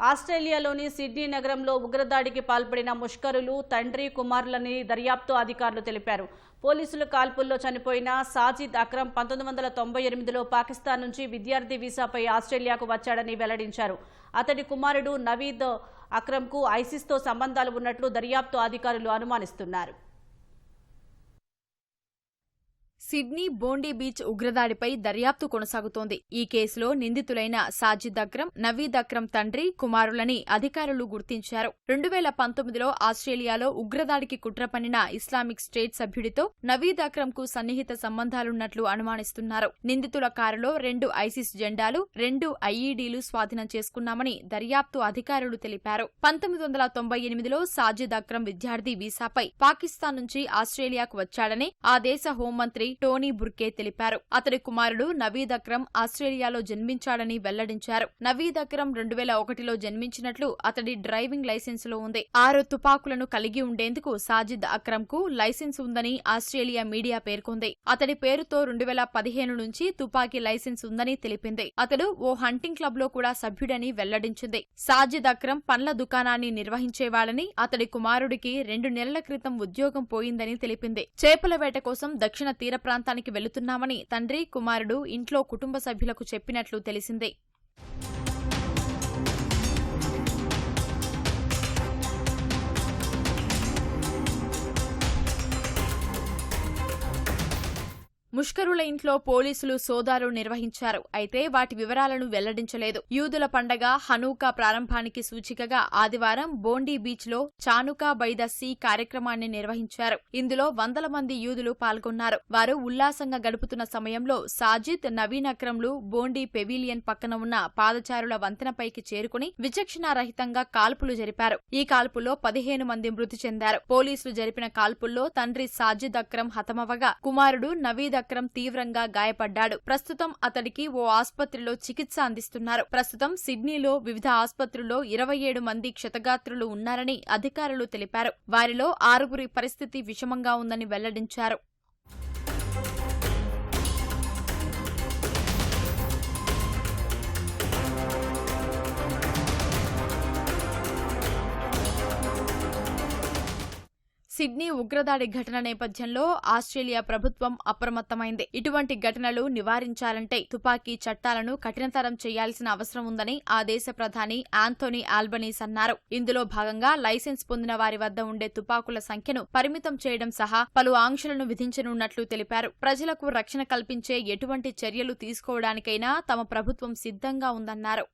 ఆస్ట్రేలియాలోని సిడ్నీ నగరంలో ఉగ్రదాడికి పాల్పడిన ముష్కరులు తండ్రి కుమారులని దర్యాప్తు అధికారులు తెలిపారు. పోలీసుల కాల్పుల్లో చనిపోయిన సాజిద్ అక్రమ్ 1998లో పాకిస్తాన్ నుంచి విద్యార్థి వీసాపై ఆస్ట్రేలియాకు వచ్చాడని వెల్లడించారు. అతడి కుమారుడు నవీద్ అక్రమ్కు ఐసిస్తో సంబంధాలు ఉన్నట్లు దర్యాప్తు అధికారులు అనుమానిస్తున్నారు. సిడ్నీ బోండీ బీచ్ ఉగ్రదాడిపై దర్యాప్తు కొనసాగుతోంది. ఈ కేసులో నిందితులైన సాజిద్ అక్రమ్, నవీద్ అక్రమ్ తండ్రి, కుమారులని అధికారులు గుర్తించారు. 2019లో ఆస్ట్రేలియాలో ఉగ్రదాడికి కుట్ర పన్నిన ఇస్లామిక్ స్టేట్ సభ్యుడితో నవీద్ అక్రమ్ కు సన్నిహిత సంబంధాలున్నట్లు అనుమానిస్తున్నారు. నిందితుల కారులో 2 ఐసిస్ జెండాలు, 2 ఐఈడీలు స్వాధీనం చేసుకున్నామని దర్యాప్తు అధికారులు తెలిపారు. 1998లో సాజిద్ అక్రమ్ విద్యార్థి వీసాపై పాకిస్తాన్ నుంచి ఆస్ట్రేలియాకు వచ్చాడని ఆ దేశ హోంమంత్రి టోనీ బుర్కే తెలిపారు. అతడి కుమారుడు నవీద్ అక్రమ్ ఆస్ట్రేలియాలో జన్మించాడని వెల్లడించారు. నవీద్ అక్రమ్ 2001లో జన్మించినట్లు అతడి డ్రైవింగ్ లైసెన్సులో ఉంది. 6 తుపాకులను కలిగి ఉండేందుకు సాజిద్ అక్రమ్ కు లైసెన్స్ ఉందని ఆస్ట్రేలియా మీడియా పేర్కొంది. అతడి పేరుతో 2015 నుంచి తుపాకీ లైసెన్స్ ఉందని తెలిపింది. అతడు ఓ హంటింగ్ క్లబ్ లో కూడా సభ్యుడని వెల్లడించింది. సాజిద్ అక్రమ్ పండ్ల దుకాణాన్ని నిర్వహించేవాడని, అతడి కుమారుడికి 2 నెలల క్రితం ఉద్యోగం పోయిందని తెలిపింది. చేపల వేట కోసం దక్షిణ తీర ప్రాంతానికి వెళుతున్నామని తండ్రి, కుమారుడు ఇంట్లో కుటుంబ సభ్యులకు చెప్పినట్లు తెలిసింది. ముష్కరుల ఇంట్లో పోలీసులు సోదాలు నిర్వహించారు. అయితే వాటి వివరాలను వెల్లడించలేదు. యూదుల పండగ హనూకా ప్రారంభానికి సూచికగా ఆదివారం బోండీ బీచ్ లో చానుకా బై ద సీ కార్యక్రమాన్ని నిర్వహించారు. ఇందులో వందల మంది యూదులు పాల్గొన్నారు. వారు ఉల్లాసంగా గడుపుతున్న సమయంలో సాజిద్, నవీన్ అక్రమ్లు బోండీ పెవిలియన్ పక్కన ఉన్న పాదచారుల వంతెనపైకి చేరుకుని విచక్షణారహితంగా కాల్పులు జరిపారు. ఈ కాల్పుల్లో 15 మంది మృతి చెందారు. పోలీసులు జరిపిన కాల్పుల్లో తండ్రి సాజిద్ అక్రమ్ హతమవగా కుమారుడు నవీద్ అక్రమ్ తీవ్రంగా గాయపడ్డాడు. ప్రస్తుతం అతడికి ఓ ఆస్పత్రిలో చికిత్స అందిస్తున్నారు. ప్రస్తుతం సిడ్నీలో వివిధ ఆస్పత్రుల్లో 27 మంది క్షతగాత్రులు ఉన్నారని అధికారులు తెలిపారు. వారిలో 6 పరిస్థితి విషమంగా ఉందని వెల్లడించారు. సిడ్నీ ఉగ్రదాడి ఘటన నేపథ్యంలో ఆస్ట్రేలియా ప్రభుత్వం అప్రమత్తమైంది. ఇటువంటి ఘటనలు నివారించాలంటే తుపాకీ చట్టాలను కఠినతరం చేయాల్సిన అవసరం ఉందని ఆ దేశ ప్రధాని ఆంథోనీ ఆల్బనీస్ అన్నారు. ఇందులో భాగంగా లైసెన్స్ పొందిన వారి వద్ద ఉండే తుపాకుల సంఖ్యను పరిమితం చేయడం సహా పలు ఆంక్షలను విధించనున్నట్లు తెలిపారు. ప్రజలకు రక్షణ కల్పించే ఎటువంటి చర్యలు తీసుకోవడానికైనా తమ ప్రభుత్వం సిద్ధంగా ఉందన్నారు.